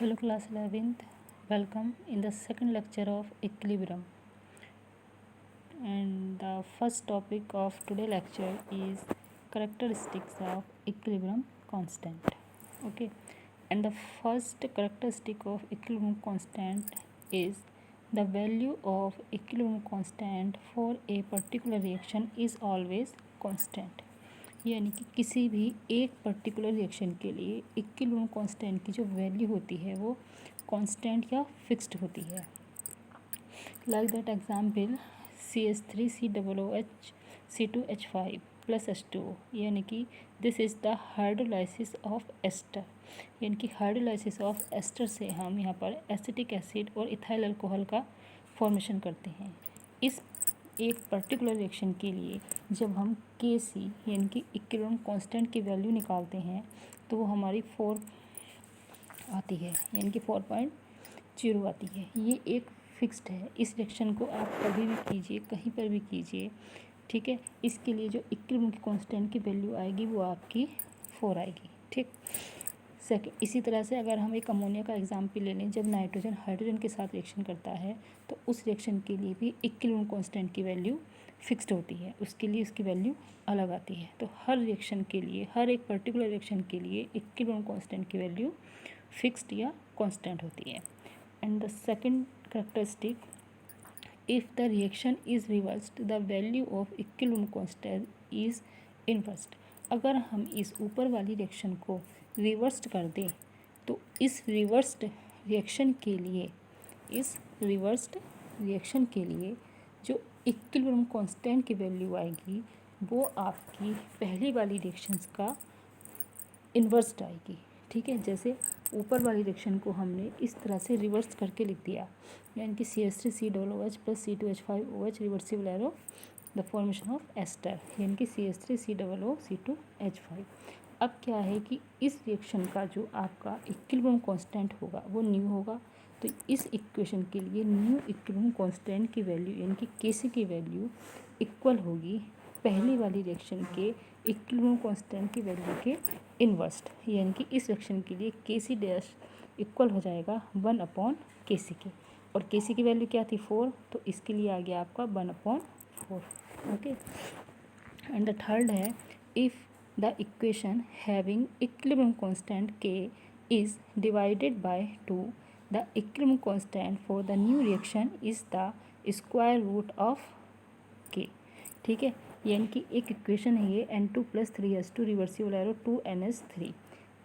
Hello class 11th, welcome in the second lecture of equilibrium, and the first topic of today lecture is characteristics of equilibrium constant. Okay, and the first characteristic of equilibrium constant is the value of equilibrium constant for a particular reaction is always constant. यानी कि किसी भी एक particular reaction के लिए equilibrium constant की जो value होती है वो कांस्टेंट या फिक्स्ड होती है. Like that example CH3COOH C2H5 plus H2O, यानी कि this is the hydrolysis of ester. यानी कि हाइड्रोलाइसिस ऑफ एस्टर से हम यहाँ पर एसिटिक एसिड और इथाइल अल्कोहल का फॉर्मेशन करते हैं. इस एक पर्टिकुलर रिएक्शन के लिए जब हम Kc यानी कि इक्विलिब्रियम कांस्टेंट की वैल्यू निकालते हैं तो वो हमारी 4 आती है, यानी कि 4.0 आती है. ये एक फिक्स्ड है. इस रिएक्शन को आप कभी भी कीजिए, कहीं पर भी कीजिए, ठीक है. इसके लिए जो इक्विलिब्रियम कांस्टेंट की वैल्यू आएगी वो आपकी 4 आएगी. ठीक. सेकंड, इसी तरह से अगर हम एक अमोनिया का एग्जाम्पल ले लें, जब नाइट्रोजन हाइड्रोजन के साथ रिएक्शन करता है तो उस रिएक्शन के लिए भी इक्विलिब्रियम कांस्टेंट की वैल्यू फिक्स्ड होती है. उसके लिए उसकी वैल्यू अलग आती है. तो हर रिएक्शन के लिए, हर एक पर्टिकुलर रिएक्शन के लिए इक्विलिब्रियम कांस्टेंट की वैल्यू फिक्स्ड या कांस्टेंट होती है. And the second characteristic, if the reaction is reversed the value of equilibrium constant is inversed. अगर हम इस ऊपर वाली रिएक्शन को रिवर्स्ड कर दें तो इस रिवर्स्ड रिएक्शन के लिए जो इक्विलिब्रियम कांस्टेंट की वैल्यू आएगी वो आपकी पहली वाली रिएक्शंस का इन्वर्स्ड आएगी. ठीक है. जैसे ऊपर वाली रिएक्शन को हमने इस तरह से रिवर्स करके लिख दिया, यानी कि CH3COOH plus C2H5OH reversible arrow the formation of ester, यानी कि CH3COO C2H5. अब क्या है कि इस रिएक्शन का जो आपका इक्विलिब्रियम कांस्टेंट होगा वो न्यू होगा. तो इस इक्वेशन के लिए न्यू इक्विलिब्रियम कांस्टेंट की वैल्यू यानी कि Kc की वैल्यू इक्वल होगी पहली वाली रिएक्शन के इक्विलिब्रियम कांस्टेंट की वैल्यू के इन्वर्स्ड. यानी कि इस रिएक्शन के लिए Kc डैश इक्वल हो जाएगा 1/Kc के, और Kc की वैल्यू क्या थी 4, तो इसके लिए आ गया आपका 1/4. ओके. एंड द थर्ड है, if the equation having equilibrium constant K is divided by 2, the equilibrium constant for the new reaction is the square root of K. ठीक है. यानी कि एक इक्वेशन है ये N2 + 3H2 reversible arrow 2NH3.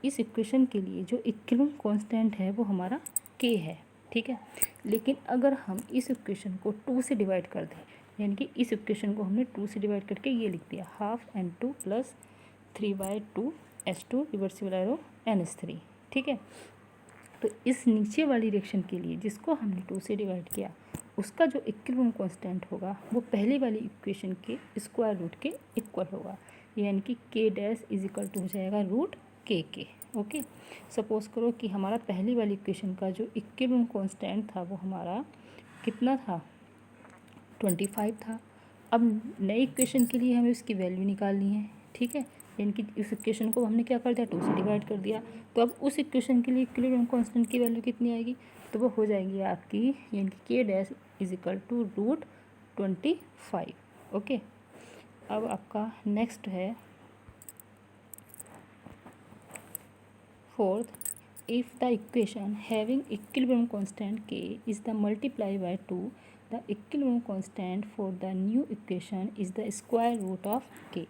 इस equation के लिए जो इक्विलिब्रियम कांस्टेंट है वो हमारा K है. ठीक है. लेकिन अगर हम इस इक्वेशन को 2 से डिवाइड कर दें, यानी कि इस इक्वेशन को हमने 2 से डिवाइड करके ये लिख दिया, half N2 + 3/2H2 reversible arrow NH3. ठीक है. तो इस नीचे वाली रिएक्शन के लिए जिसको हमने 2 से डिवाइड किया उसका जो इक्विलिब्रियम कांस्टेंट होगा वो पहली वाली इक्वेशन के स्क्वायर रूट के इक्वल होगा, यानी कि K dash is equal to हो जाएगा √KK. ओके. सपोज करो कि हमारा पहली वाली इक्वेशन का जो इक्विलिब्रियम कांस्टेंट था वो हमारा कितना था, 25 था. अब नई इक्वेशन के लिए हमें उसकी वैल्यू निकालनी है. ठीक है. यानी कि इस इक्वेशन को हमने क्या कर दिया, 2 से डिवाइड कर दिया. तो अब उस इक्वेशन के लिए इक्विलिब्रियम कांस्टेंट की वैल्यू कितनी आएगी, तो वो हो जाएगी आपकी, यानी कि K dash is equal to √25. Okay. अब आपका नेक्स्ट है fourth, if the equation having equilibrium constant K is the multiply by 2, the equilibrium constant for the new equation is the square root of K.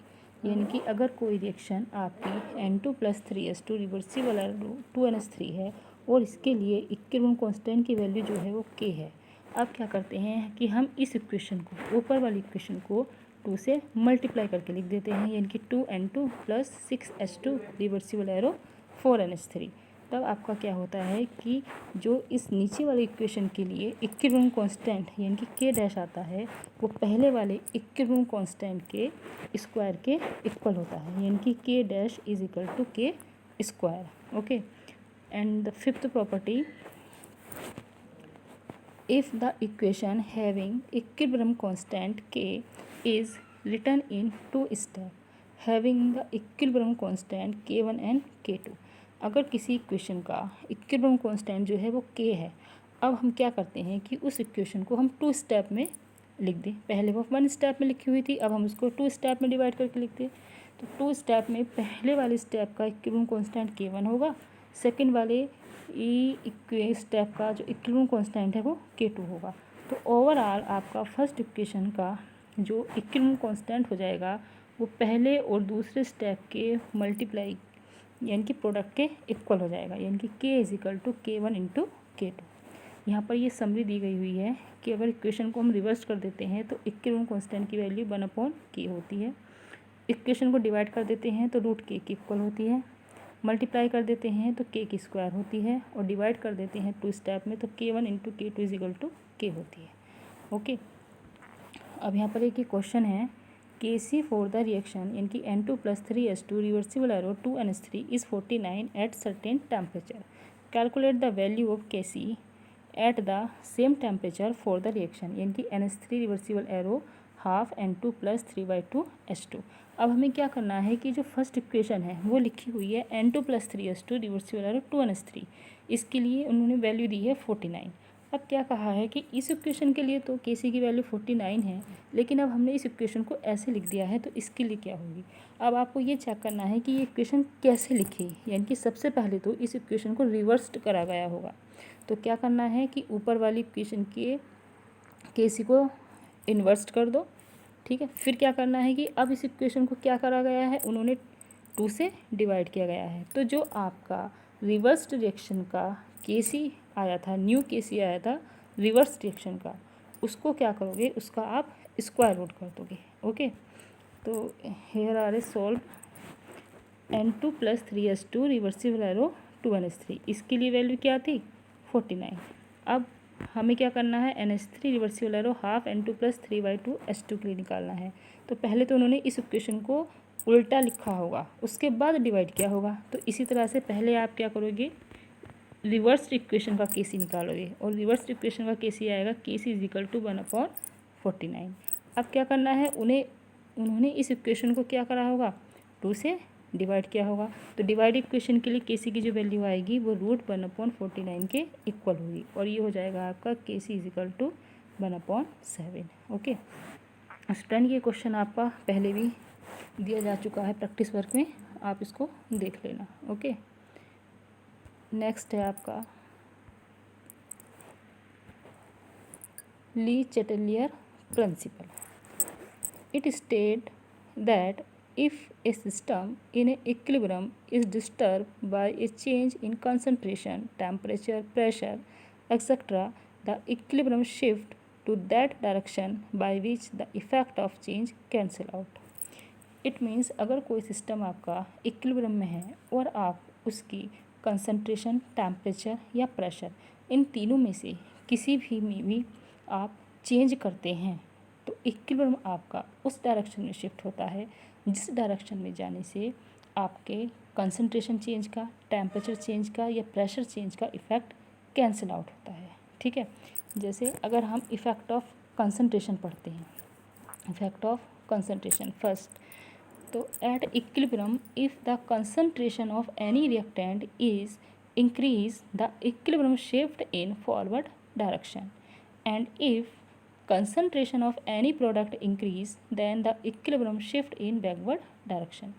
यानी कि अगर कोई reaction आपकी N2 + 3H2 reversible arrow 2NH3 है और इसके लिए equilibrium constant की वैल्यू जो है वो K है. अब क्या करते हैं कि हम इस इक्वेशन को, ऊपर वाली इक्वेशन को 2 से मल्टीप्लाई करके लिख देते हैं, यानी कि 2N2 + 6H2 reversible arrow 4NH3. तब आपका क्या होता है कि जो इस नीचे वाली इक्वेशन के लिए इक्विलिब्रियम कांस्टेंट यानी कि K डैश आता है वो पहले वाले इक्विलिब्रियम कांस्टेंट के स्क्वायर के इक्वल होता है, यानी कि K dash is equal to K square. Okay. And the fifth property, if the equation having equilibrium constant K is written in 2 step having the equilibrium constant K1 and K2. अगर किसी equation का equilibrium constant जो है वो k है, अब हम क्या करते हैं कि उस इक्वेशन को हम 2 स्टेप में लिख दें। पहले वो 1 स्टेप में लिखी हुई थी, अब हम उसको 2 स्टेप में डिवाइड करके लिखते हैं। तो 2 स्टेप में पहले वाले स्टेप का इक्विलिब्रियम कांस्टेंट k1 होगा, सेकंड वाले स्टेप का जो इक्विलिब्रियम कांस्टेंट है वो k2 होगा। तो ओवरऑल आपका फर्स्ट इक्वेशन का जो इक्विलिब्रियम कांस्टेंट हो जाएगा वो पहले और दूसरे स्टेप के मल्टीप्लाई यानी कि प्रोडक्ट के इक्वल हो जाएगा, यानी कि k is equal to k1 into k2। यहाँ पर ये समरी दी गई हुई है कि अगर इक्वेशन को हम रिवर्स कर देते हैं तो इक्विलिब्रियम कांस्टेंट की वैल्यू 1/k होती है। इक्वेशन को डिवाइड कर देते हैं तो रूट k की इक्वल होती है, मल्टीप्लाई कर देते हैं तो k की स्क्वायर होती है, और डिवाइड कर देते हैं 2 स्टेप में तो k1 into k2 is equal to k होती है। ओके, अब यहाँ पर एक क्वेश्चन है, Kc फॉर द रिएक्शन यानी कि N2+3S2 reversible arrow 2NH3 is 49 at certain temperature. Calculate the value of Kc at the same temperature for the reaction यानी कि NH3 reversible arrow half N2+3/2S2। अब हमें क्या करना है कि जो फर्स्ट इक्वेशन है वो लिखी हुई है N2+3S2 रिवर्सिबल एरो 2NH3, इसके लिए उन्होंने वैल्यू दी है 49। अब क्या कहा है कि इस इक्वेशन के लिए तो Kc की वैल्यू 49 है, लेकिन अब हमने इस इक्वेशन को ऐसे लिख दिया है तो इसके लिए क्या होगी। अब आपको ये चेक करना है कि ये इक्वेशन कैसे लिखे, यानी कि सबसे पहले तो इस इक्वेशन को रिवर्स करा गया होगा। तो क्या करना है कि ऊपर वाली इक्वेशन के Kc को इन्वर्स कर दो, ठीक है। फिर क्या करना है कि अब इस इक्वेशन को क्या करा गया है, उन्होंने 2 से डिवाइड किया गया है। तो जो आपका रिवर्स रिएक्शन का Kc आया था, न्यू Kc आया था रिवर्स रिएक्शन का, उसको क्या करोगे, उसका आप स्क्वायर रूट कर दोगे। ओके, तो here are a solve N2+3S2 reversible arrow 2NH3, इसके लिए वैल्यू क्या थी 49। अब हमें क्या करना है, NH3 reversible arrow half N2+3/2S2 के लिए निकालना है। तो पहले तो उन्होंने इस इक्वेशन को उल्टा लिखा होगा, उसके बाद डिवाइड किया होगा। तो इसी तरह से पहले आप क्या करोगे, रिवर्स इक्वेशन का Kc निकालोगे, और रिवर्स इक्वेशन का Kc आएगा Kc इजिकल टू 1/49। अब क्या करना है, उन्होंने इस इक्वेशन को क्या करा होगा, 2 से डिवाइड किया होगा। तो डिवाइड इक्वेशन के लिए Kc की जो वैल्यू आएगी वो √1/49 के इक्वल होगी, और ये हो जाएगा आपका Kc is equal to 1/7। Okay student, ये क्वेश्चन आपका पहले भी दिया जा चुका है प्रैक्टिस वर्क में, आप इसको देख लेना। ओके, नेक्स्ट है आपका Le Chatelier principle. It state that if a system in a equilibrium is disturbed by a change in concentration, temperature, pressure, etc., the equilibrium shift to that direction by which the effect of change cancel out. It means अगर कोई system आपका equilibrium में है और आप उसकी concentration, temperature या pressure, इन तीनों में से किसी भी में भी आप चेंज करते हैं तो इक्विलिब्रियम आपका उस डायरेक्शन में शिफ्ट होता है जिस डायरेक्शन में जाने से आपके कंसंट्रेशन चेंज का, टेम्परेचर चेंज का या प्रेशर चेंज का इफ़ेक्ट कैंसिल आउट होता है। ठीक है, जैसे अगर हम इफ़ेक्ट ऑफ कंसंट्रेशन पढ़ते हैं, इफ़ेक्ट ऑफ कंसंट्रेशन फर्स्ट, तो at equilibrium if the concentration of any reactant is increase the equilibrium shift in forward direction, and if concentration of any product increase then the equilibrium shift in backward direction।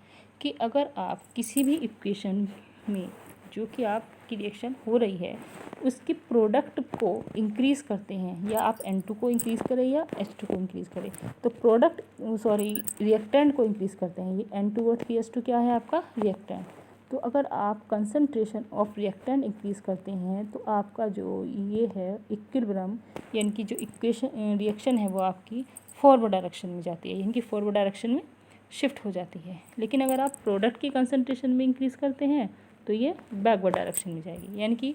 कि अगर आप किसी भी equation में जो कि आपकी reaction हो रही है उसकी प्रोडक्ट को इंक्रीज़ करते हैं, या आप N2 को इंक्रीज़ करें या H2 को इंक्रीज़ करें, तो रिएक्टेंट को इंक्रीज़ करते हैं। ये N2 और 3S2 क्या है आपका रिएक्टेंट। तो अगर आप कंसंट्रेशन ऑफ रिएक्टेंट इंक्रीज़ करते हैं तो आपका जो ये है इक्विलिब्रियम यानी कि जो इक्वेशन रिएक्शन है वो आपकी फॉरवर्ड डायरेक्शन में जाती है, यानी कि फॉरवर्ड डायरेक्शन में शिफ्ट हो जाती है। लेकिन अगर आप प्रोडक्ट की कंसंट्रेशन में इंक्रीज़ करते हैं तो ये बैकवर्ड डायरेक्शन में जाएगी, यानी कि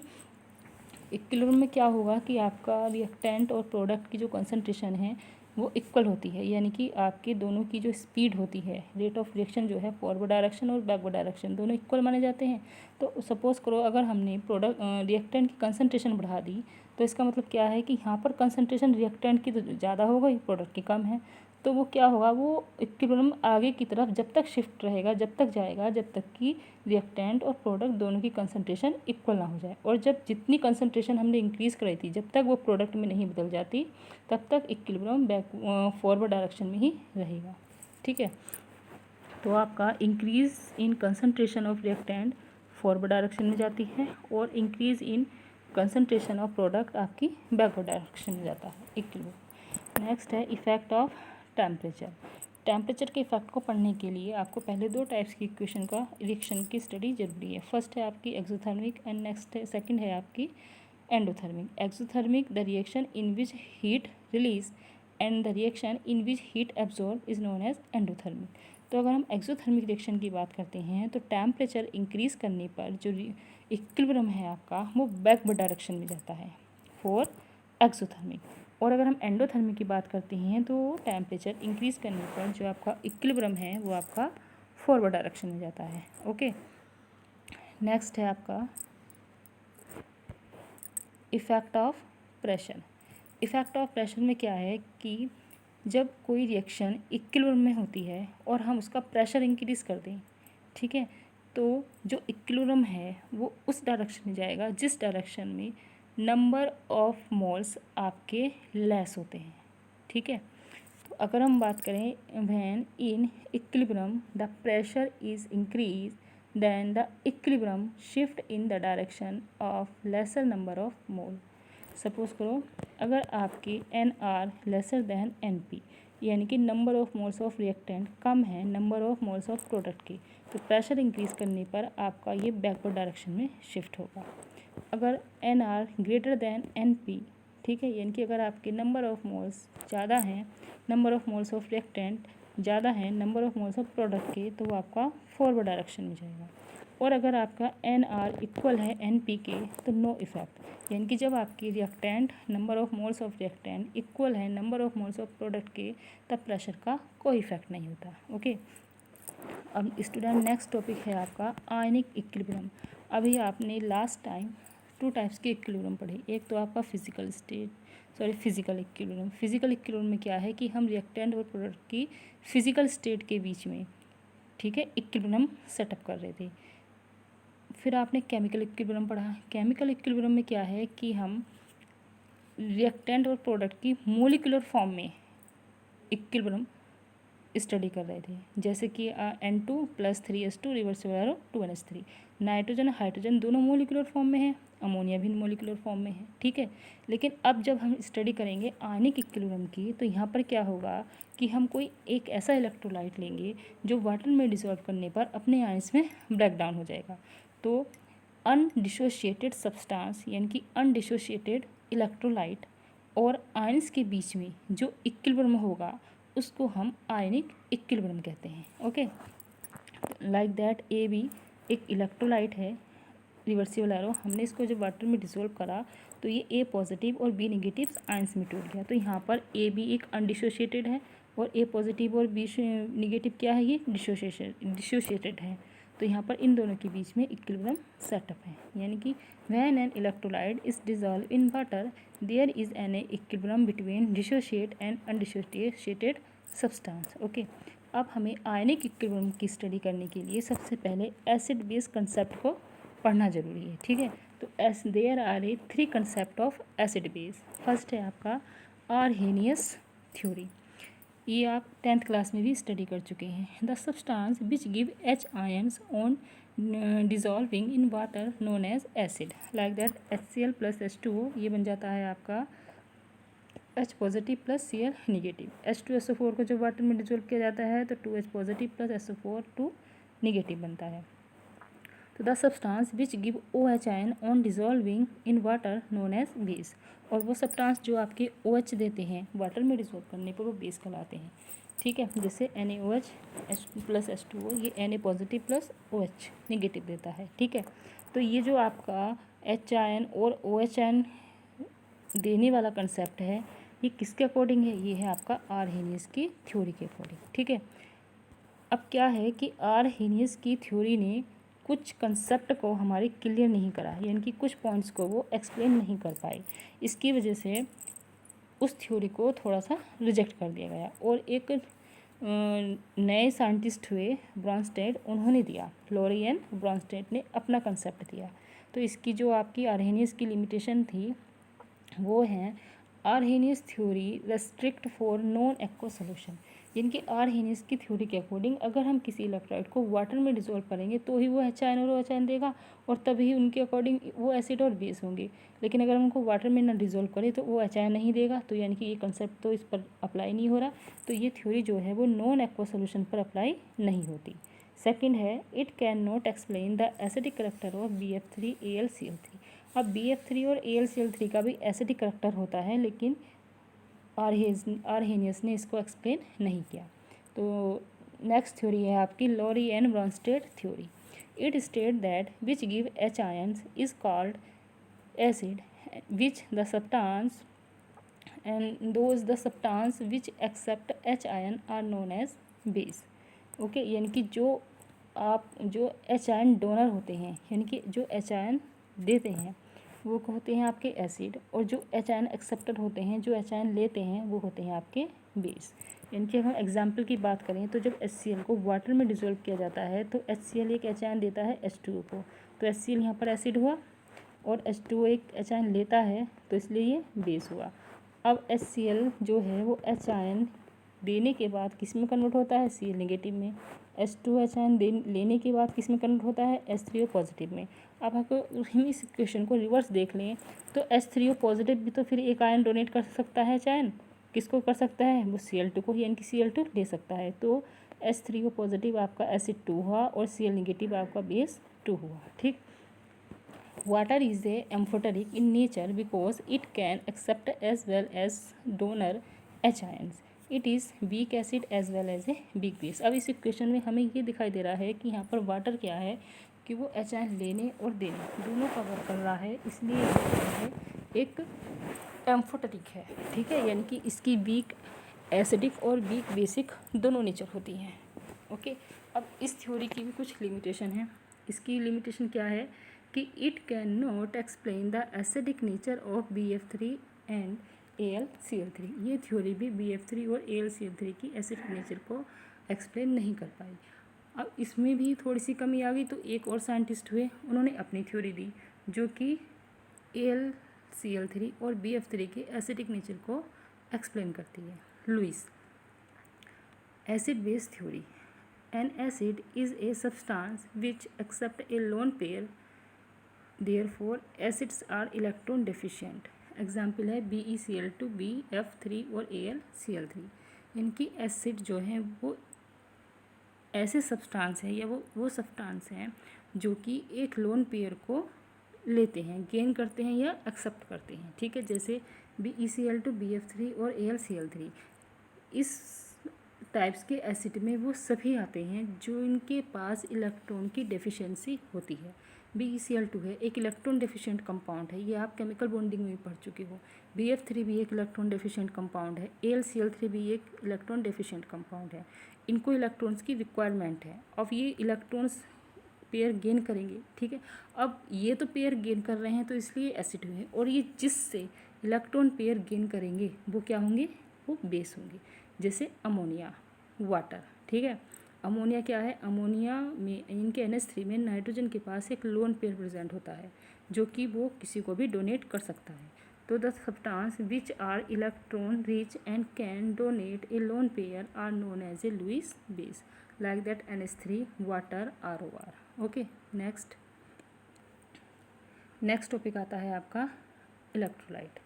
इक्विलिब्रियम में क्या होगा कि आपका रिएक्टेंट और प्रोडक्ट की जो कंसंट्रेशन है वो इक्वल होती है, यानी कि आपके दोनों की जो स्पीड होती है, रेट ऑफ रिएक्शन जो है फॉरवर्ड डायरेक्शन और बैकवर्ड डायरेक्शन दोनों इक्वल माने जाते हैं। तो सपोज़ करो अगर हमने रिएक्टेंट की कंसंट्रेशन बढ़ा दी तो इसका मतलब क्या है कि यहाँ पर कंसंट्रेशन रिएक्टेंट की तो ज़्यादा हो गई, प्रोडक्ट की कम है। तो वो क्या होगा, वो इक्विलिब्रियम आगे की तरफ जब तक शिफ्ट रहेगा, जब तक जाएगा जब तक कि रिएक्टेंट और प्रोडक्ट दोनों की कंसंट्रेशन इक्वल ना हो जाए। और जब जितनी कंसंट्रेशन हमने इंक्रीज़ कराई थी, जब तक वो प्रोडक्ट में नहीं बदल जाती, तब तक इक्विलिब्रियम बैक फॉरवर्ड डायरेक्शन में ही रहेगा। ठीक है, तो आपका increase in concentration of reactant forward direction में जाती है और increase in concentration of product आपकी बैकवर्ड डायरेक्शन में जाता है इक्विलिब्रियम। नेक्स्ट है इफेक्ट ऑफ टेम्परेचर। टेम्परेचर के इफेक्ट को पढ़ने के लिए आपको पहले दो टाइप्स की इक्वेशन का रिएक्शन की स्टडी जरूरी है। फर्स्ट है आपकी एक्सोथर्मिक एंड नेक्स्ट है सेकंड है आपकी endothermic. Exothermic, the reaction in which heat release and the reaction in which heat absorb is known as endothermic. तो अगर हम एक्सोथर्मिक रिएक्शन की बात करते हैं तो टेम्परेचर इंक्रीज़ करने पर जो इक्विलिब्रियम है आपका वो बैकवर्ड डायरेक्शन में जाता है फॉर एक्सोथर्मिक। और अगर हम एंडोथर्मिक की बात करते हैं तो टेम्परेचर इंक्रीज़ करने पर जो आपका इक्विलिब्रियम है वो आपका फॉरवर्ड डायरेक्शन में जाता है। ओके, नेक्स्ट है आपका effect of pressure. Effect of pressure में क्या है कि जब कोई रिएक्शन इक्विलिब्रियम में होती है और हम उसका प्रेशर इंक्रीज़ कर दें, ठीक है, तो जो इक्विलिब्रियम है वो उस डायरेक्शन में जाएगा जिस डायरेक्शन में नंबर ऑफ मोल्स आपके लेस होते हैं। ठीक है, तो अगर हम बात करें when in equilibrium the pressure is increase then the equilibrium shift in the direction of lesser number of mole. Suppose करो अगर आपकी N R lesser than N P, यानी कि number of moles of reactant कम है number of moles of product की, तो pressure increase करने पर आपका ये बैकवर्ड डायरेक्शन में शिफ्ट होगा। अगर N R greater than N P, ठीक है, यानी कि अगर आपके नंबर ऑफ मोल्स ज़्यादा हैं, number of moles of reactant ज़्यादा हैं number of moles of product के, तो वो आपका फॉरवर्ड डायरेक्शन में जाएगा। और अगर आपका एन आर इक्वल है एन पी के तो नो इफेक्ट, यानी कि जब आपकी reactant number of moles of reactant equal है number of moles of product के, तब प्रेशर का कोई इफेक्ट नहीं होता। ओके, अब स्टूडेंट नेक्स्ट टॉपिक है आपका आयनिक इक्विलिब्रियम। अभी आपने लास्ट टाइम टू टाइप्स के इक्विलिब्रियम पढ़े, एक तो आपका फिजिकल इक्विलिब्रियम। फिजिकल इक्विलिब्रियम में क्या है कि हम रिएक्टेंट और प्रोडक्ट की फिजिकल स्टेट के बीच में, ठीक है, इक्विलिब्रियम सेटअप कर रहे थे। फिर आपने केमिकल इक्विलिब्रियम पढ़ा। केमिकल इक्विलिब्रियम में क्या है कि हम रिएक्टेंट और प्रोडक्ट की मोलिकुलर फॉर्म में इक्विलिब्रियम स्टडी कर रहे थे, जैसे कि N2+3S2 reversible arrow 2NH3। Nitrogen hydrogen दोनों मोलिकुलर फॉर्म में है, अमोनिया भी मोलिकुलर फॉर्म में है। ठीक है, लेकिन अब जब हम स्टडी करेंगे आयनिक इक्विलिब्रियम की, तो यहाँ पर क्या होगा कि हम कोई एक ऐसा इलेक्ट्रोलाइट लेंगे जो वाटर में डिसॉल्व करने पर अपने आयंस में ब्रेक डाउन हो जाएगा। तो अनडिसोशिएटेड सब्सटेंस यानी कि अनडिसोशिएटेड इलेक्ट्रोलाइट और आयंस के बीच में जो इक्विलिब्रियम होगा उसको हम आयनिक इक्विलिब्रियम कहते हैं। Okay, like that A B एक इलेक्ट्रोलाइट है रिवर्सिबल एरो, हमने इसको जब वाटर में डिसॉल्व करा तो ये ए पॉजिटिव और बी नेगेटिव आयंस में टूट गया। तो यहाँ पर ए बी एक अनडिसोशिएटेड है और ए पॉजिटिव और बी नेगेटिव क्या है, ये डिसोशिएटेड है। तो यहाँ पर इन दोनों के बीच में इक्विलिब्रियम सेटअप है, यानी कि when an electrolyte is dissolve in water there is an equilibrium between dissociate and undissociated substance. Okay, अब हमें आयनिक इक्विलिब्रियम की स्टडी करने के लिए सबसे पहले एसिड बेस कंसेप्ट को पढ़ना जरूरी है। ठीक है, तो there are a 3 concept of acid base. First है आपका आर्हेनियस थ्योरी, ये आप 10th क्लास में भी स्टडी कर चुके हैं। The substance which give H ions on dissolving in water known as acid, like that HCl+H2O, ये बन जाता है आपका H positive plus Cl negative. H2SO4 को जब वाटर में डिजोल्व किया जाता है तो 2H positive plus SO4 2 negative बनता है। तो the substance which give OH ion on dissolving in water known as base, और वो सब्सटेंस जो आपके OH देते हैं वाटर में डिजोल्व करने पर वो बेस कहलाते हैं। ठीक है, जैसे NaOH H+H2O, ये Na positive plus OH negative देता है। ठीक है, तो ये जो आपका H आयन और OH आयन देने वाला कंसेप्ट है ये किसके अकॉर्डिंग है, ये है आपका आर्हेनियस की थ्योरी के अकॉर्डिंग। ठीक है, अब क्या है कि आर्हेनियस की थ्योरी ने कुछ कंसेप्ट को हमारे क्लियर नहीं करा, यानी कि कुछ पॉइंट्स को वो एक्सप्लेन नहीं कर पाए। इसकी वजह से उस थ्योरी को थोड़ा सा रिजेक्ट कर दिया गया और एक नए साइंटिस्ट हुए ब्रॉन्स्टेड, उन्होंने दिया, फ्लोरियन ब्रॉन्स्टेड ने अपना कंसेप्ट दिया। तो इसकी जो आपकी आर्हेनियस की लिमिटेशन थी वो है Arrhenius theory restrict for non aqua solution, यानी कि आर्हेनियस की थ्योरी के अकॉर्डिंग अगर हम किसी इलेक्ट्रोलाइट को वाटर में डिसॉल्व करेंगे तो ही वो एच आयन और OH आयन देगा और तभी उनके अकॉर्डिंग वो एसिड और बेस होंगे। लेकिन अगर हम उनको वाटर में ना डिसॉल्व करें तो वो एच आयन नहीं देगा, तो यानी कि ये कंसेप्ट तो इस पर अप्लाई नहीं हो रहा। तो ये थ्योरी जो है वो नॉन एक्वा सोल्यूशन पर अप्लाई नहीं होती। सेकेंड है it can not explain the acidic character of BF3AlCl3। अब BF3 और AlCl3 का भी एसिडिक करेक्टर होता है, लेकिन आर्हेनियस ने इसको एक्सप्लेन नहीं किया। तो नेक्स्ट थ्योरी है आपकी Lowry and Bronsted theory. It state that which give H ions is called acid which the substance and those the substance which accept H ion are known as base। Okay, यानी कि जो H ion donor होते हैं, यानी कि जो H ion देते हैं वो होते हैं आपके एसिड, और जो H आयन एक्सेप्टर होते हैं, जो H आयन लेते हैं, वो होते हैं आपके बेस। यानी कि हम एग्जाम्पल की बात करें तो जब HCl को वाटर में डिसॉल्व किया जाता है तो HCl एक H आयन देता है H2O को, तो HCl यहाँ पर एसिड हुआ और H2O एक H आयन लेता है, तो इसलिए ये बेस हुआ। अब HCl जो है वो H आयन देने के बाद किस में कन्वर्ट होता है, Cl नेगेटिव में। H2H आयन लेने के बाद किस में कन्वर्ट होता है, H3O पॉजिटिव में। अब आपको इस इक्वेशन को रिवर्स देख लें तो H3O पॉजिटिव भी तो फिर एक आयन डोनेट कर सकता है आयन, किसको कर सकता है, वो Cl2 को, यानी कि Cl2 ले सकता है। तो H3O पॉजिटिव आपका एसिड 2 हुआ और Cl नेगेटिव आपका बेस 2 हुआ। ठीक। Water is a amphoteric in nature because it can accept as well as donor H ions. It is weak acid as well as a weak base। अब इस equation में हमें ये दिखाई दे रहा है कि यहाँ पर वाटर क्या है कि वो H आयन लेने और देने दोनों का वर्क कर रहा है, इसलिए ये जो है एक एम्फोटेरिक है। ठीक है, यानी कि इसकी वीक एसिडिक और वीक बेसिक दोनों नेचर होती हैं। ओके, अब इस थ्योरी की भी कुछ लिमिटेशन है। इसकी लिमिटेशन क्या है कि it can not explain the acidic nature of BF3 and AlCl3। ये थ्योरी भी BF3 और AlCl3 की एसिडिक नेचर को एक्सप्लेन नहीं कर पाई। अब इसमें भी थोड़ी सी कमी आ गई तो एक और साइंटिस्ट हुए, उन्होंने अपनी थ्योरी दी जो कि AlCl3 और BF3 के एसिडिक नेचर को एक्सप्लेन करती है। Lewis acid base theory. An acid is a substance which accepts a lone pair, therefore acids are electron deficient। Example है BeCl2, BF3 और AlCl3। इनकी एसिड जो हैं वो ऐसे सब्सटेंस है या वो सब्सटेंस हैं जो कि एक लोन पेयर को लेते हैं, गेन करते हैं या एक्सेप्ट करते हैं। ठीक है, जैसे BeCl2, BF3 और AlCl3 इस टाइप्स के एसिड में वो सभी आते हैं जो इनके पास इलेक्ट्रॉन की डेफिशिएंसी होती है। BeCl2 है, एक इलेक्ट्रॉन डेफिशिएंट कंपाउंड है, ये आप केमिकल बॉन्डिंग में भी पढ़ चुके हो। BF3 भी एक इलेक्ट्रॉन डेफिशिएंट कंपाउंड है। AlCl3 भी एक इलेक्ट्रॉन डेफिशिएंट कंपाउंड है। इनको इलेक्ट्रॉन्स की रिक्वायरमेंट है, अब ये इलेक्ट्रॉन्स पेयर गेन करेंगे। ठीक है, अब ये तो पेयर गेन कर रहे हैं तो इसलिए एसिड हुए, और ये जिससे इलेक्ट्रॉन पेयर गेन करेंगे वो क्या होंगे, वो बेस होंगे। जैसे अमोनिया, वाटर। ठीक है, अमोनिया क्या है, अमोनिया में इनके NH3 में नाइट्रोजन के पास एक लोन पेयर प्रेजेंट होता है जो कि वो किसी को भी डोनेट कर सकता है। तो the substance which are electron rich and can donate a lone pair are known as a Lewis base, like that NH3, water, ROR। Okay, next topic आता है आपका इलेक्ट्रोलाइट।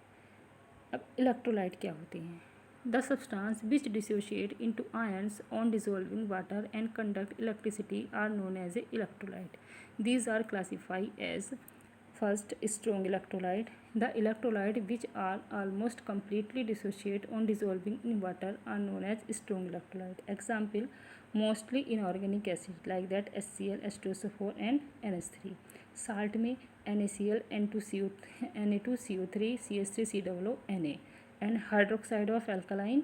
अब इलेक्ट्रोलाइट क्या होते हैं, the substance which dissociate into ions on dissolving water and conduct electricity are known as a electrolyte। These are classified as first strong electrolyte। The electrolyte which are almost completely dissociate on dissolving in water are known as strong electrolyte। Example mostly inorganic acid like that HCl, H2SO4 and NH3। salt में NaCl, Na2CO3, CH3COO, Na and hydroxide of alkaline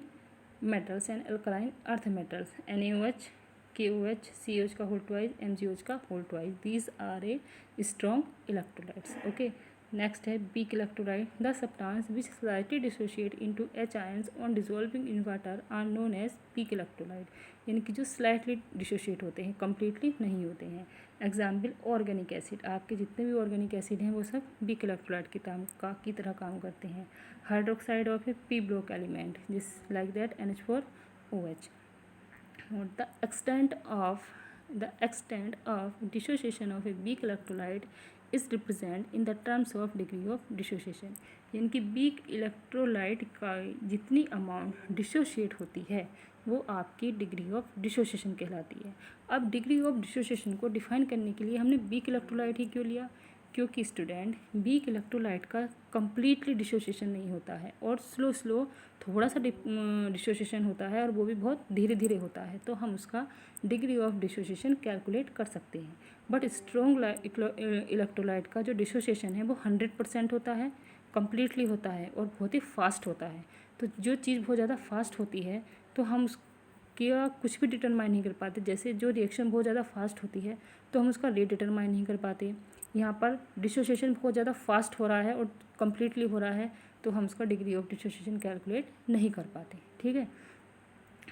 metals and alkaline earth metals NaOH, KOH, COH का whole twice, MgOH का whole twice। These are a strong electrolytes। okay, next है weak electrolyte, the substance which slightly dissociate into H ions on dissolving in water are known as weak electrolyte, यानी कि जो slightly dissociate होते हैं, completely नहीं होते हैं। Example organic acid, आपके जितने भी ऑर्गेनिक एसिड हैं वो सब वीक इलेक्ट्रोलाइट की तरह काम करते हैं। Hydroxide of a p block element जिस like that NH4OH। The extent of dissociation of a weak electrolyte is represented in the terms of degree of dissociation, यानी कि वीक इलेक्ट्रोलाइट का जितनी अमाउंट डिसोशिएट होती है वो आपकी डिग्री ऑफ डिसोशिएशन कहलाती है। अब डिग्री ऑफ डिसोशिएशन को डिफाइन करने के लिए हमने वीक इलेक्ट्रोलाइट ही क्यों लिया, क्योंकि स्टूडेंट वीक इलेक्ट्रोलाइट का कम्प्लीटली डिसोशिएशन नहीं होता है और स्लो थोड़ा सा डिसोशिएशन होता है और वो भी बहुत धीरे धीरे होता है, तो हम उसका डिग्री ऑफ डिसोशिएशन कैलकुलेट कर सकते हैं। बट स्ट्रॉन्ग इलेक्ट्रोलाइट का जो डिसोशिएशन है वो 100% होता है, कम्प्लीटली होता है और बहुत ही फास्ट होता है। तो जो चीज़ बहुत ज़्यादा फास्ट होती है तो हम उसका कुछ भी डिटरमाइन नहीं कर पाते। जैसे जो रिएक्शन बहुत ज़्यादा फास्ट होती है तो हम उसका रेट डिटरमाइन नहीं कर पाते। यहाँ पर डिसोशिएशन बहुत ज़्यादा फास्ट हो रहा है और कम्प्लीटली हो रहा है तो हम उसका डिग्री ऑफ डिसोशिएशन कैलकुलेट नहीं कर पाते। ठीक है,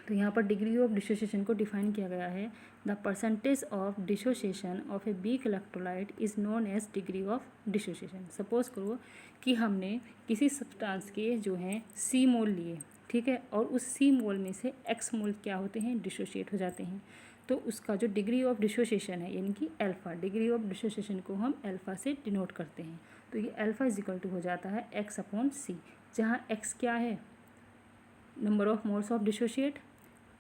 तो यहाँ पर डिग्री ऑफ डिसोशिएशन को डिफाइन किया गया है, the percentage of dissociation of a weak electrolyte is known as degree of dissociation. Suppose करो कि हमने किसी सब्सटेंस के जो हैं C मोल लिए, ठीक है, और उस C मोल में से X मोल क्या होते हैं, डिसोशिएट हो जाते हैं, तो उसका जो डिग्री ऑफ डिसोशिएशन है यानी कि अल्फ़ा, डिग्री ऑफ डिसोशिएशन को हम अल्फ़ा से डिनोट करते हैं। तो ये अल्फ़ा इज इक्वल टू हो जाता है X/C, जहाँ X क्या है, number of moles of dissociate,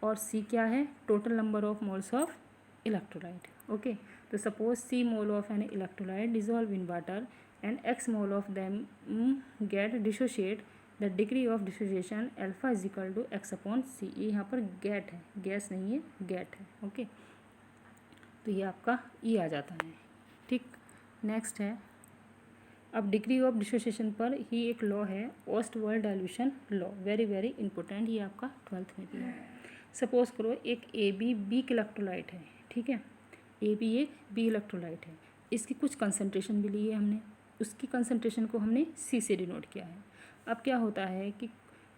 और C क्या है, total number of moles of electrolyte. Okay, तो suppose C mole of an electrolyte dissolve in water and X mole of them get dissociate, the degree of dissociation alpha is equal to X/C। ये यहाँ पर gate है, gas नहीं है, gate है। Okay, तो ये आपका ई आ जाता है। ठीक, नेक्स्ट है, अब डिग्री ऑफ डिसोशिएशन पर ही एक लॉ है, Ostwald dilution law, very very important, ये आपका 12th में भी है। सपोज करो एक AB वीक इलेक्ट्रोलाइट है, ठीक है, AB एक बी इलेक्ट्रोलाइट है, इसकी कुछ कंसनट्रेशन भी ली है हमने, उसकी कंसनट्रेशन को हमने C से डिनोट किया है। अब क्या होता है कि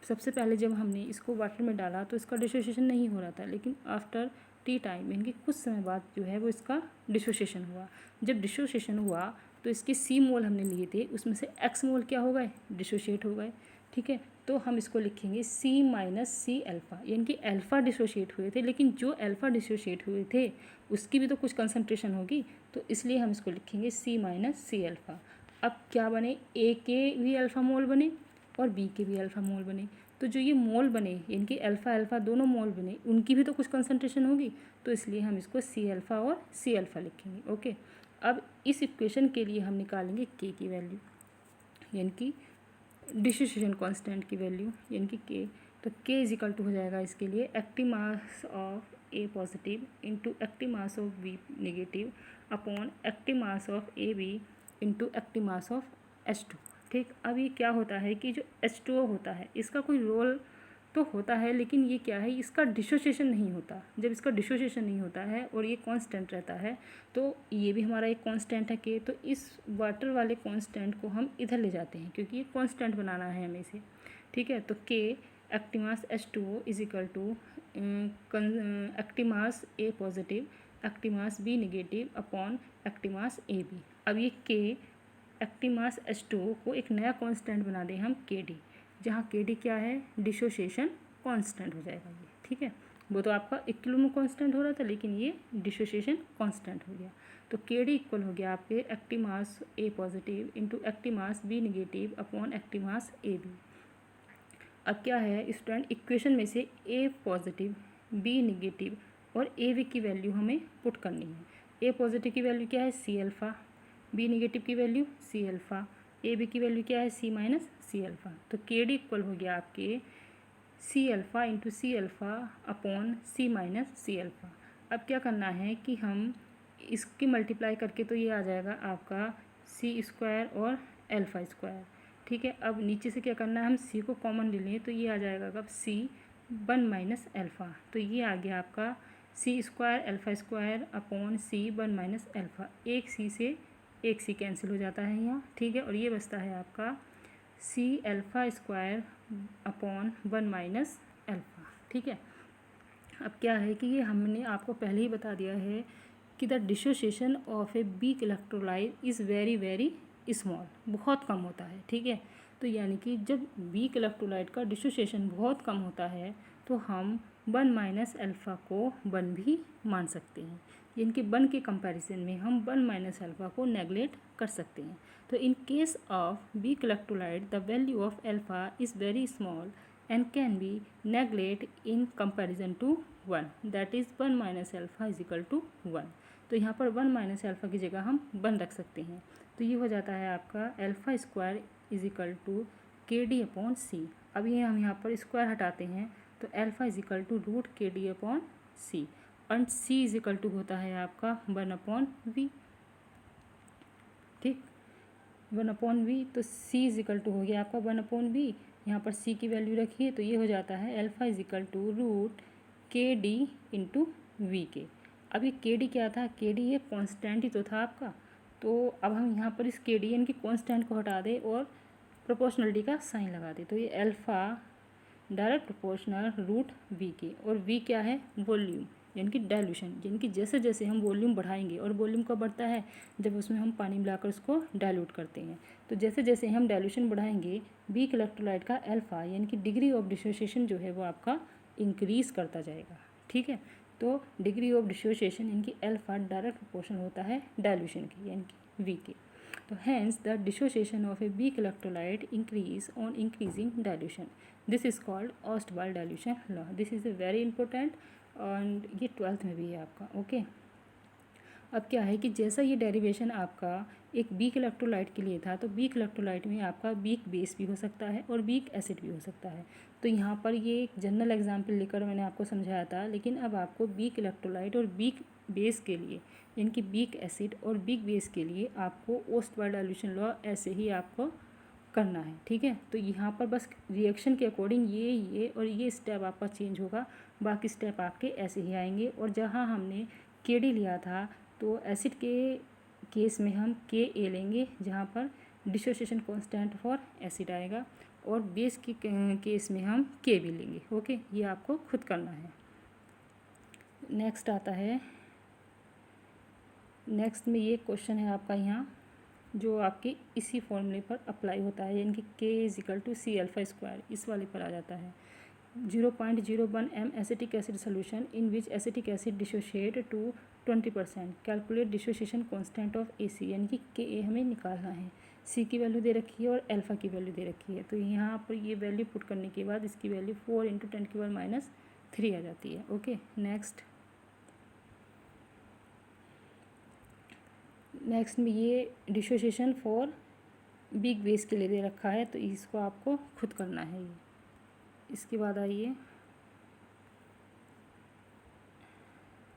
सबसे पहले जब हमने इसको वाटर में डाला तो इसका डिसोशिएशन नहीं हो रहा था, लेकिन आफ्टर टी टाइम यानी कि कुछ समय बाद जो है वो इसका डिसोशिएशन हुआ। जब डिसोशिएशन हुआ तो इसके C मोल हमने लिए थे, उसमें से X मोल क्या हो गए, डिसोशिएट हो गए। ठीक है, तो हम इसको लिखेंगे C-C अल्फ़ा, यानी कि अल्फ़ा डिसोशिएट हुए थे, लेकिन जो अल्फ़ा डिसोशिएट हुए थे उसकी भी तो कुछ कंसनट्रेशन होगी, तो इसलिए हम इसको लिखेंगे C-C अल्फ़ा। अब क्या बने, A के भी अल्फ़ा मोल बने और B के भी अल्फ़ा मोल बने, तो जो ये मोल बने यानी कि अल्फ़ा अल्फ़ा दोनों मोल बने, उनकी भी तो कुछ कंसनट्रेशन होगी, तो इसलिए हम इसको C अल्फ़ा और C अल्फ़ा लिखेंगे। ओके, अब इस इक्वेशन के लिए हम निकालेंगे K की वैल्यू, यानी कि डिसोशिएशन कांस्टेंट की वैल्यू, यानी कि K, तो K इज इक्वल टू हो जाएगा इसके लिए active mass of A positive into active mass of B negative upon active mass of AB into active mass of H2। ठीक, अब ये क्या होता है कि जो H2O होता है इसका कोई रोल तो होता है, लेकिन ये क्या है, इसका डिसोशिएशन नहीं होता। जब इसका डिसोशिएशन नहीं होता है और ये कांस्टेंट रहता है तो ये भी हमारा एक कांस्टेंट है K, तो इस वाटर वाले कांस्टेंट को हम इधर ले जाते हैं क्योंकि ये कांस्टेंट बनाना है हमें इसे। ठीक है, तो K active mass H2O is equal to active mass A positive active mass B negative upon active mass AB। अब ये K एक्टिव मास H2O को एक नया कांस्टेंट बना दें हम KD, जहाँ KD क्या है, डिसोशिएशन कांस्टेंट हो जाएगा ये। ठीक है, वो तो आपका इक्विलिब्रियम कांस्टेंट हो रहा था, लेकिन ये डिसोशिएशन कांस्टेंट हो गया। तो KD इक्वल हो गया आपके active mass A positive into active mass B negative upon active mass AB। अब क्या है स्टूडेंट, इक्वेशन में से A पॉजिटिव B नेगेटिव और AB की वैल्यू हमें पुट करनी है। A पॉजिटिव की वैल्यू क्या है, C अल्फ़ा, B नेगेटिव की वैल्यू C अल्फ़ा, AB की वैल्यू क्या है, C अल्फ़ा। तो KD इक्वल हो गया आपके C alpha into C alpha upon C alpha. अब क्या करना है कि हम इसकी मल्टीप्लाई करके तो ये आ जाएगा आपका C² और अल्फ़ा स्क्वायर। ठीक है, अब नीचे से क्या करना है, हम C को कॉमन ले लें तो ये आ जाएगा कब, C1 - अल्फ़ा, तो ये आ गया आपका C² alpha square upon C1 - alpha. एक C से एक सी कैंसिल हो जाता है यहाँ, ठीक है। और ये बचता है आपका C alpha square upon 1 minus alpha, ठीक है। अब क्या है कि ये हमने आपको पहले ही बता दिया है कि the dissociation of a weak electrolyte is very very small, बहुत कम होता है, ठीक है। तो यानी कि जब वीक इलेक्ट्रोलाइट का डिसोसिएशन बहुत कम होता है तो हम 1 माइनस अल्फ़ा को 1 भी मान सकते हैं, यानी कि 1 के कंपैरिजन में हम 1 माइनस अल्फ़ा को नेगलेक्ट कर सकते हैं। तो in case of week electrolyte the value of alpha is very small and can be neglected in comparison to 1, that is 1 minus alpha is equal to 1। तो यहाँ पर 1 माइनस अल्फ़ा की जगह हम 1 रख सकते हैं। तो ये हो जाता है आपका alpha square is equal to K D upon C. अब ये हम यहाँ पर स्क्वायर हटाते हैं तो alpha is equal to root K D upon C, और सी इज इक्वल टू होता है आपका 1 अपॉन वी, ठीक, 1 अपॉन वी। तो सी इज इक्वल टू हो गया आपका 1 अपॉन वी, यहाँ पर सी की वैल्यू रखिए तो ये हो जाता है alpha is equal to root K D into V K. अब ये के डी क्या था, के डी ये कॉन्स्टेंट ही तो था आपका। तो अब हम यहाँ पर इस के डी यानी कि कॉन्स्टेंट को हटा दें और प्रोपोर्शनलिटी का साइन लगा दें, तो ये alpha direct proportional root V K, और वी क्या है, वॉल्यूम यानी कि डाइल्यूशन, यानी कि जैसे जैसे हम वॉल्यूम बढ़ाएंगे, और वॉल्यूम कब बढ़ता है, जब उसमें हम पानी मिलाकर उसको डाइल्यूट करते हैं। तो जैसे जैसे हम डाइल्यूशन बढ़ाएंगे वीक इलेक्ट्रोलाइट का अल्फ़ा यानी कि डिग्री ऑफ डिसोसिएशन जो है वो आपका इंक्रीज करता जाएगा, ठीक है। तो डिग्री ऑफ डिसोसिएशन यानी कि अल्फ़ा डायरेक्ट प्रोपोर्शनल होता है डाइल्यूशन की यानी कि वी के। तो hence the dissociation of a weak electrolyte increase on increasing dilution. This is called Ostwald dilution law. This is a very important और ये 12th में भी है आपका, ओके। अब क्या है कि जैसा ये डेरिवेशन आपका एक वीक इलेक्ट्रोलाइट के लिए था, तो वीक इलेक्ट्रोलाइट में आपका वीक बेस भी हो सकता है और वीक एसिड भी हो सकता है। तो यहाँ पर ये एक जनरल एग्जांपल लेकर मैंने आपको समझाया था, लेकिन अब आपको वीक इलेक्ट्रोलाइट और वीक बेस के लिए यानी कि वीक एसिड और वीक बेस के लिए आपको ओस्टवाल्ड डाइल्यूशन लॉ ऐसे ही आपको करना है, ठीक है। तो यहाँ पर बस रिएक्शन के अकॉर्डिंग ये और ये स्टेप आपका चेंज होगा, बाकी स्टेप आपके ऐसे ही आएंगे। और जहाँ हमने के डी लिया था तो एसिड के केस में हम के ए लेंगे, जहाँ पर डिसोसिएशन कांस्टेंट फॉर एसिड आएगा, और बेस के केस में हम के भी लेंगे, ओके। ये आपको खुद करना है। नेक्स्ट आता है, नेक्स्ट में ये क्वेश्चन है आपका यहाँ जो आपके इसी फॉर्मूले पर अप्लाई होता है, यानी कि K is equal to C alpha square, इस वाले पर आ जाता है। 0.01 m acetic acid solution in which acetic acid dissociate to 20%, calculate dissociation constant of A C, यानी कि के ए हमें निकालना है। सी की वैल्यू दे रखी है और अल्फ़ा की वैल्यू दे रखी है। तो यहाँ पर ये वैल्यू पुट करने के बाद इसकी वैल्यू 4 × 10⁻³ आ जाती है, ओके। नेक्स्ट में ये डिसोसिएशन फॉर बिग बेस के लिए दे रखा है, तो इसको आपको खुद करना है ये। इसके बाद आइए,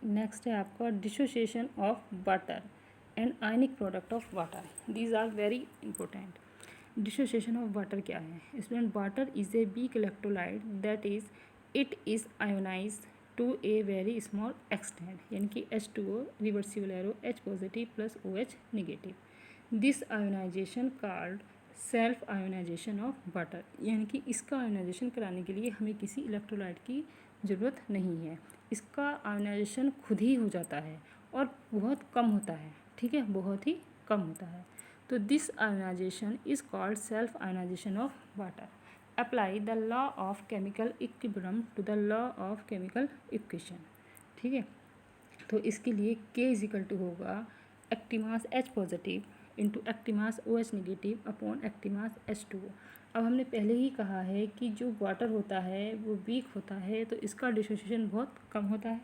नेक्स्ट है आपका dissociation of water and ionic product of water. These are very important. Dissociation of water क्या है student? Water is a weak electrolyte that is it is ionised to a very small extent, यानी कि H2O reversible arrow H positive plus OH negative. This ionisation called self ionisation of water, यानी कि इसका ionisation कराने के लिए हमें किसी इलेक्ट्रोलाइट की ज़रूरत नहीं है, इसका आयोनाइजेशन खुद ही हो जाता है और बहुत कम होता है, ठीक है, बहुत ही कम होता है। तो this ionisation is called self ionisation of water. Apply the law of chemical equilibrium to the law of chemical equation, ठीक है। तो इसके लिए K इज इक्वल टू होगा active mass H positive into active mass OH negative upon active mass H2O। अब हमने पहले ही कहा है कि जो वाटर होता है वो वीक होता है, तो इसका डिसोसिएशन बहुत कम होता है।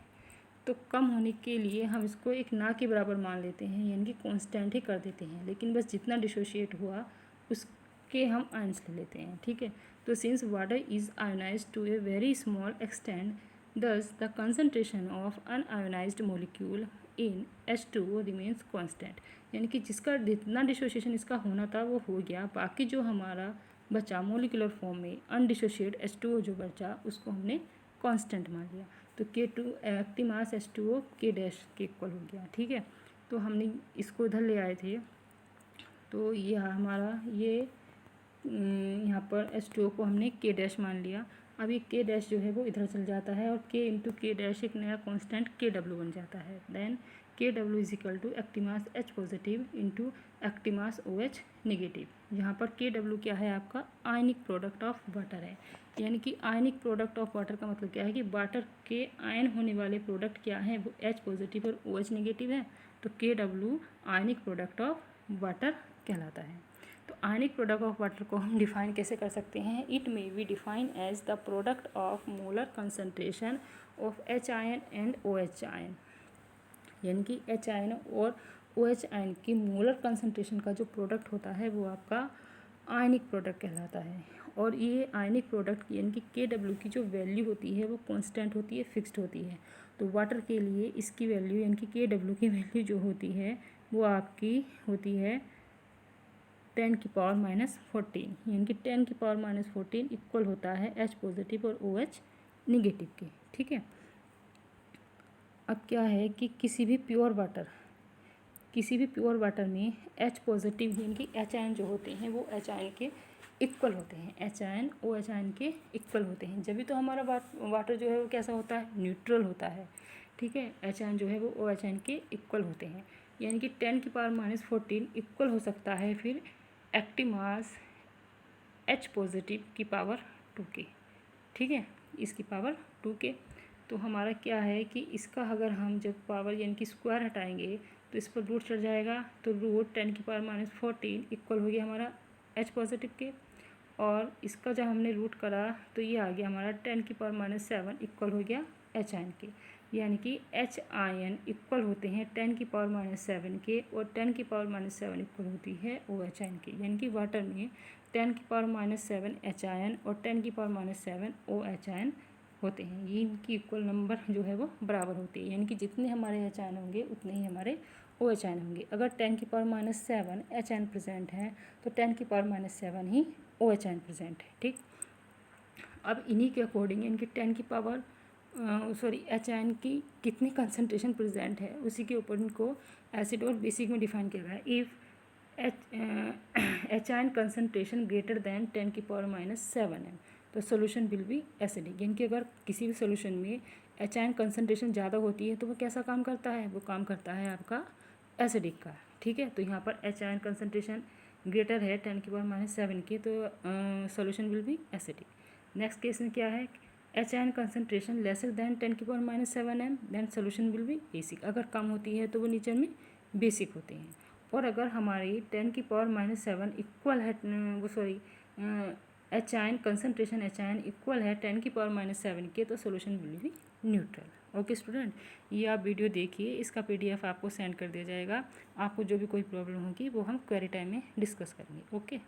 तो कम होने के लिए हम इसको एक ना के बराबर मान लेते हैं, यानी कि कांस्टेंट ही कर देते हैं, लेकिन बस जितना डिसोशिएट हुआ उसके हम आयंस ले लेते हैं, ठीक है। तो since water is ionised to a very small extent, thus the concentration of uionized molecule in H2O remains constant, यानी कि जिसका जितना डिसोसिएशन इसका होना था वो हो गया, बाकी जो हमारा बचा मोलिकुलर फॉर्म में अनडिसोशिएट H2O जो बचा उसको हमने कांस्टेंट मान लिया। तो K2 active mass H2O K dash के इक्वल हो गया, ठीक है। तो हमने इसको इधर ले आए थे तो ये हमारा ये यहाँ पर H2O को हमने K डैश मान लिया। अब ये K डैश जो है वो इधर चल जाता है और K इंटू K डैश एक नया कांस्टेंट KW बन जाता है। Then KW is equal to active mass H positive into active mass OH negative. यहाँ पर KW क्या है, आपका आयनिक प्रोडक्ट ऑफ वाटर है। यानी कि आयनिक प्रोडक्ट ऑफ वाटर का मतलब क्या है कि वाटर के आयन होने वाले प्रोडक्ट क्या हैं, वो H पॉजिटिव और OH निगेटिव है। तो KW ionic product of water कहलाता है। तो आयनिक प्रोडक्ट ऑफ वाटर को हम डिफाइन कैसे कर सकते हैं? It may be define as the product of molar concentration of H ion and OH ion. यानी कि H आयन और OH आयन की मोलर कंसंट्रेशन का जो प्रोडक्ट होता है वो आपका आयनिक प्रोडक्ट कहलाता है। और ये आयनिक प्रोडक्ट यानी कि KW की जो वैल्यू होती है वो कांस्टेंट होती है, फिक्स्ड होती है। तो वाटर के लिए इसकी वैल्यू यानी कि KW की वैल्यू जो होती है वो आपकी होती है 10⁻⁻14। यानी कि 10⁻⁻14 इक्वल होता है H पॉजिटिव और OH निगेटिव के। ठीक है। अब क्या है कि किसी भी प्योर वाटर में H पॉजिटिव यानी कि H आयन जो होते हैं वो H आयन के इक्वल होते हैं। H आयन OH आयन के इक्वल होते हैं, जब भी तो हमारा वाटर जो है वो कैसा होता है, न्यूट्रल होता है। ठीक है। H आयन जो है वो OH आयन के इक्वल होते हैं। यानी कि 10⁻⁻14 इक्वल हो सकता है फिर एक्टिव मास H पॉजिटिव की पावर 2 के। ठीक है, इसकी पावर 2 के। तो हमारा क्या है कि इसका अगर हम जब पावर यानी कि स्क्वायर हटाएंगे तो इस पर रूट चढ़ जाएगा। तो रूट 10⁻⁻14 इक्वल हो गया हमारा H पॉजिटिव के। और इसका जब हमने रूट करा तो ये आ गया हमारा 10⁻7 इक्वल हो गया H आयन के। यानी कि H आयन इक्वल होते हैं 10⁻7 के और 10⁻7 इक्वल होती है OH आयन के। यानी कि वाटर में 10⁻7 H आयन और 10⁻7 OH आयन होते हैं। ये इनकी इक्वल नंबर जो है वो बराबर होती है। यानी कि जितने हमारे H आयन होंगे उतने ही हमारे OH आयन होंगे। अगर 10⁻7 H आयन प्रेजेंट है तो 10⁻7 ही OH आयन प्रेजेंट है। ठीक। अब इन्हीं के अकॉर्डिंग इनकी H आयन की कितनी कंसंट्रेशन प्रेजेंट है उसी के ऊपर इनको एसिड और बेसिक में डिफाइन किया गया है। If H ion concentration greater than 10⁻7 m तो सोल्यूशन विल बी एसिडिक। यानी कि अगर किसी भी सोल्यूशन में H आयन कंसंट्रेशन ज़्यादा होती है तो वो कैसा काम करता है, वो काम करता है आपका एसिडिक का। ठीक है। तो यहाँ पर H आयन कंसंट्रेशन ग्रेटर है 10⁻7 के तो solution will be acidic. Next case में क्या है, H ion concentration lesser than 10⁻7 m then solution will be basic. अगर कम होती है तो वो नेचर में बेसिक होते हैं। और अगर हमारी 10⁻7 इक्वल है H ion concentration H ion equal है 10⁻7 के तो solution will B neutral. Okay student, ये आप वीडियो देखिए, इसका PDF आपको सेंड कर दिया जाएगा। आपको जो भी कोई प्रॉब्लम होगी वो हम क्वेरी टाइम में डिस्कस करेंगे। ओके।